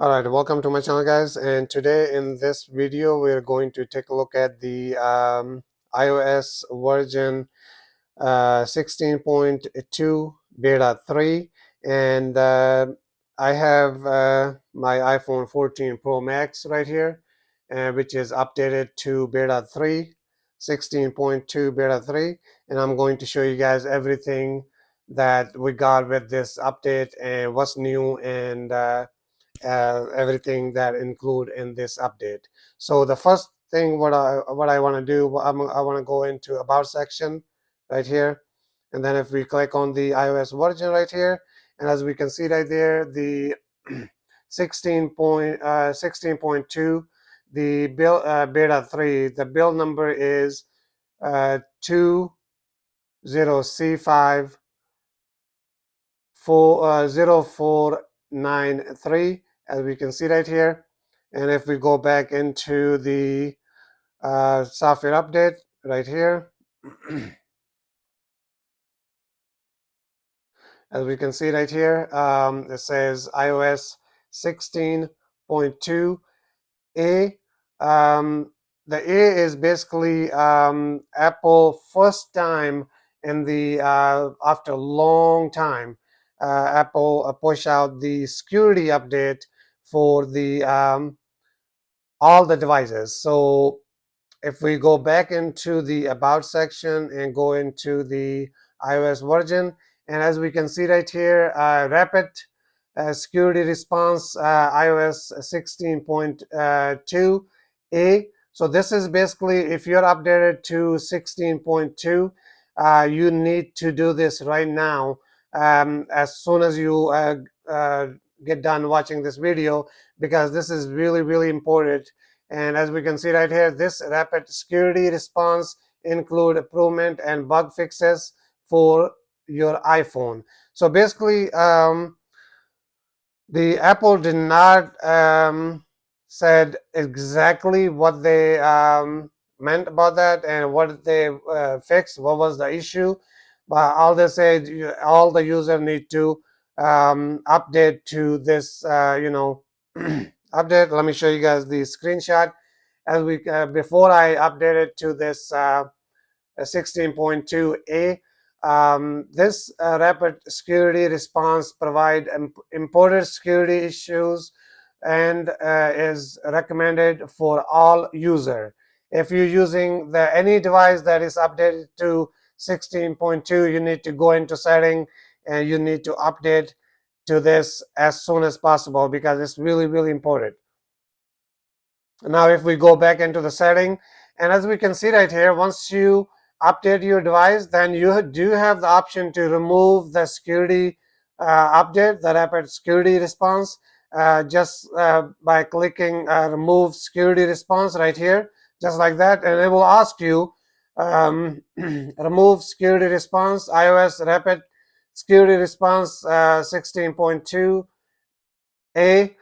All right, welcome to my channel, guys. And today in this video, we're going to take a look at the iOS version 16.2 beta 3. And I have my iPhone 14 Pro Max right here, which is updated to beta 3, 16.2 beta 3. And I'm going to show you guys everything that we got with this update and what's new and everything that include in this update. So the first thing what I want to do, I want to go into about section right here, and then if we click on the iOS version right here, and as we can see right there, the 16.2, the build beta 3, the build number is 20C5 0493, as we can see right here. And if we go back into the software update right here, as we can see right here, it says iOS 16.2A. The A is basically Apple first time in the after a long time, Apple push out the security update for the all the devices. So if we go back into the about section and go into the iOS version, and as we can see right here, rapid security response iOS 16.2A. So this is basically, if you're updated to 16.2, you need to do this right now, as soon as you get done watching this video, because this is really important. And as we can see right here, this rapid security response include improvement and bug fixes for your iPhone. So basically, the Apple did not said exactly what they meant about that and what they fixed, what was the issue. But all they said, all the user need to update to this, update. Let me show you guys the screenshot. As we before I updated to this 16.2A. This rapid security response provide important security issues and is recommended for all user. If you're using any device that is updated to 16.2, you need to go into setting and you need to update to this as soon as possible, because it's really important. Now if we go back into the setting, and as we can see right here, once you update your device, then you do have the option to remove the security update, the rapid security response, just by clicking remove security response right here, just like that, and it will ask you remove security response iOS rapid security response 16.2A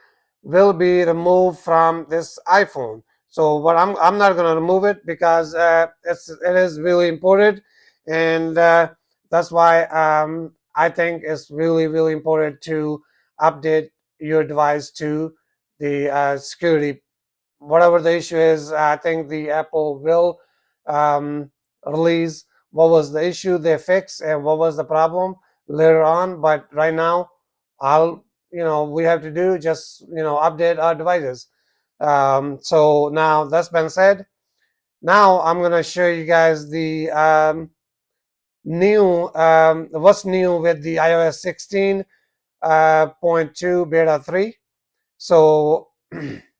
will be removed from this iPhone. So what I'm not going to remove it, because it is really important, and that's why I think it's really important to update your device to the security. Whatever the issue is, I think the Apple will release what was the issue they fixed and what was the problem later on. But right now, I'll we have to do just update our devices. So now that's been said, now I'm going to show you guys the new what's new with the iOS 16.2 beta 3. So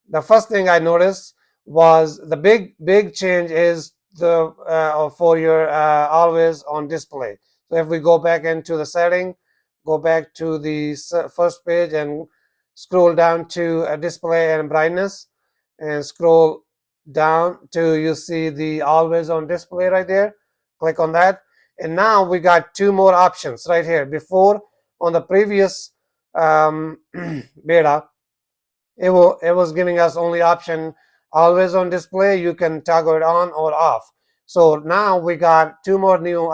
the first thing I noticed was the big change is the for your always on display. So if we go back into the setting, go back to the first page and scroll down to display and brightness, and scroll down to you see the always on display right there. Click on that, and now we got two more options right here. Before, on the previous beta, it was giving us only option always on display. You can toggle it on or off. So now we got two more new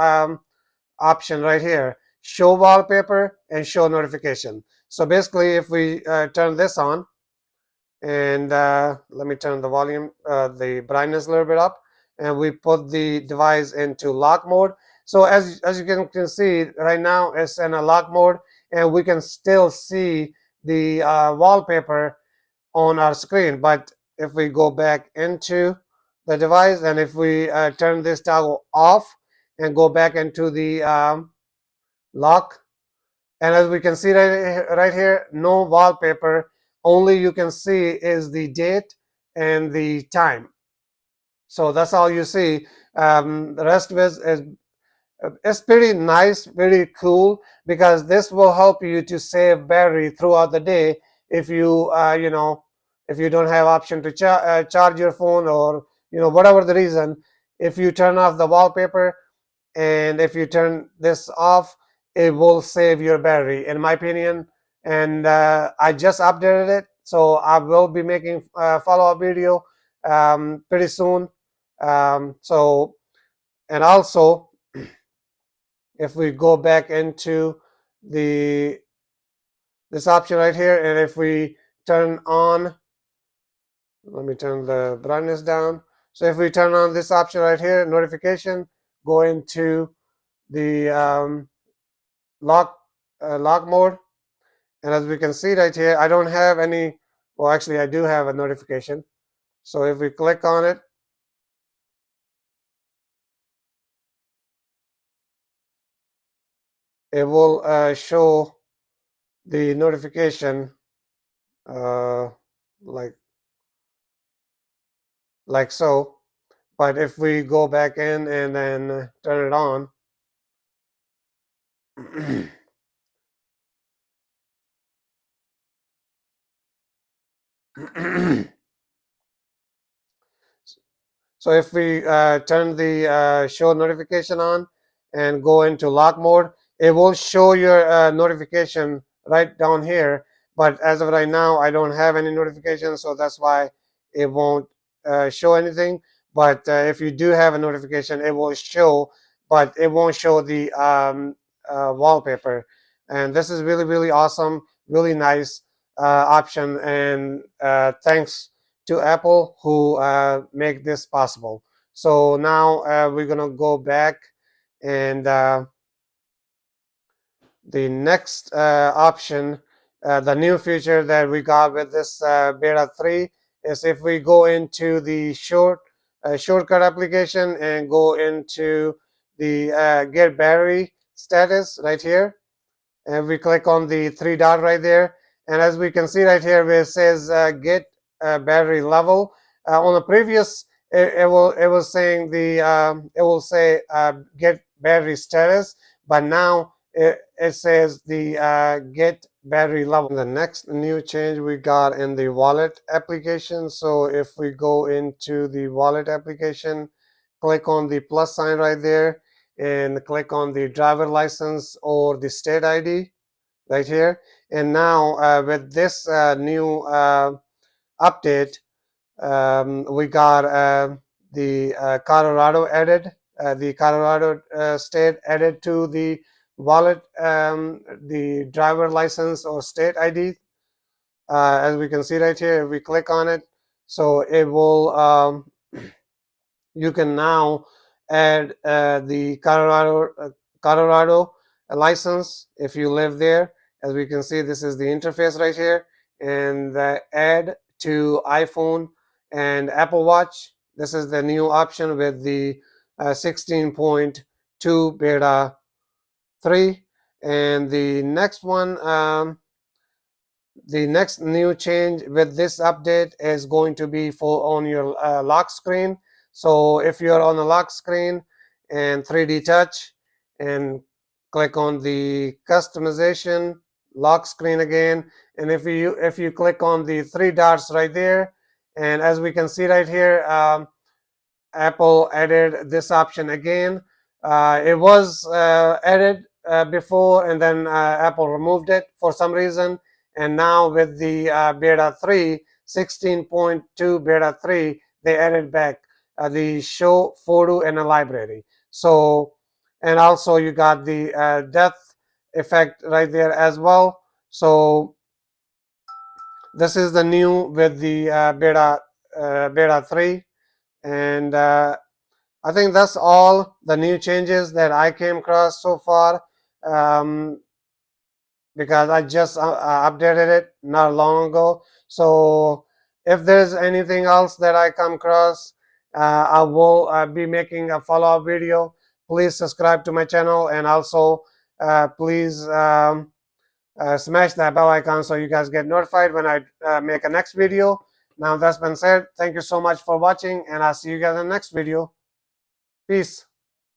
option right here: show wallpaper and show notification. So basically, if we turn this on, and let me turn the volume, the brightness a little bit up, and we put the device into lock mode. So as you can see right now, it's in a lock mode, and we can still see the wallpaper on our screen. But if we go back into the device, and if we turn this toggle off and go back into the lock, and as we can see right here, no wallpaper. Only you can see is the date and the time. So that's all you see. The rest of it is it's pretty nice, pretty cool, because this will help you to save battery throughout the day if you if you don't have option to charge your phone, or whatever the reason. If you turn off the wallpaper and if you turn this off, it will save your battery, in my opinion. And I just updated it, so I will be making a follow-up video pretty soon. So, and also, if we go back into the this option right here, and if we turn on, let me turn the brightness down. So if we turn on this option right here, notification, go into the lock mode, and as we can see right here, I don't have any. Well, actually, I do have a notification. So if we click on it, it will show the notification uh, like so. But if we go back in and then turn it on, so if we turn the show notification on and go into lock mode, it will show your notification right down here. But as of right now, I don't have any notifications, so that's why it won't show anything. But if you do have a notification, it will show, but it won't show the wallpaper. And this is really, really awesome, really nice option. And thanks to Apple who make this possible. So now we're gonna go back, and the next option, the new feature that we got with this beta 3 is if we go into the shortcut application and go into the get battery status right here, and we click on the three dot right there, and as we can see right here where it says get battery level, on the previous it was saying the it will say get battery status, but now it says the get battery level. The next new change we got in the wallet application. So if we go into the wallet application, click on the plus sign right there, and click on the driver license or the state ID right here. And now with this new update, we got the Colorado added, the Colorado state added to the wallet, the driver license or state ID. As we can see right here, if we click on it, so it will you can now add the Colorado license if you live there. As we can see, this is the interface right here, and the add to iPhone and Apple Watch. This is the new option with the 16.2 beta 3. And the next one, the next new change with this update is going to be for on your lock screen. So if you're on the lock screen and 3D touch and click on the customization lock screen again, and if you click on the three dots right there, and as we can see right here, Apple added this option again. It was added before, and then Apple removed it for some reason. And now with the beta 3, 16.2 beta 3, they added back the show photo in a library. So, and also you got the depth effect right there as well. So This is the new with the beta 3, and I think that's all the new changes that I came across so far, because I just updated it not long ago. So if there's anything else that I come across, I will be making a follow-up video. Please subscribe to my channel, and also please smash that bell icon so you guys get notified when I make a next video. Now that's been said, thank you so much for watching, and I'll see you guys in the next video. Peace.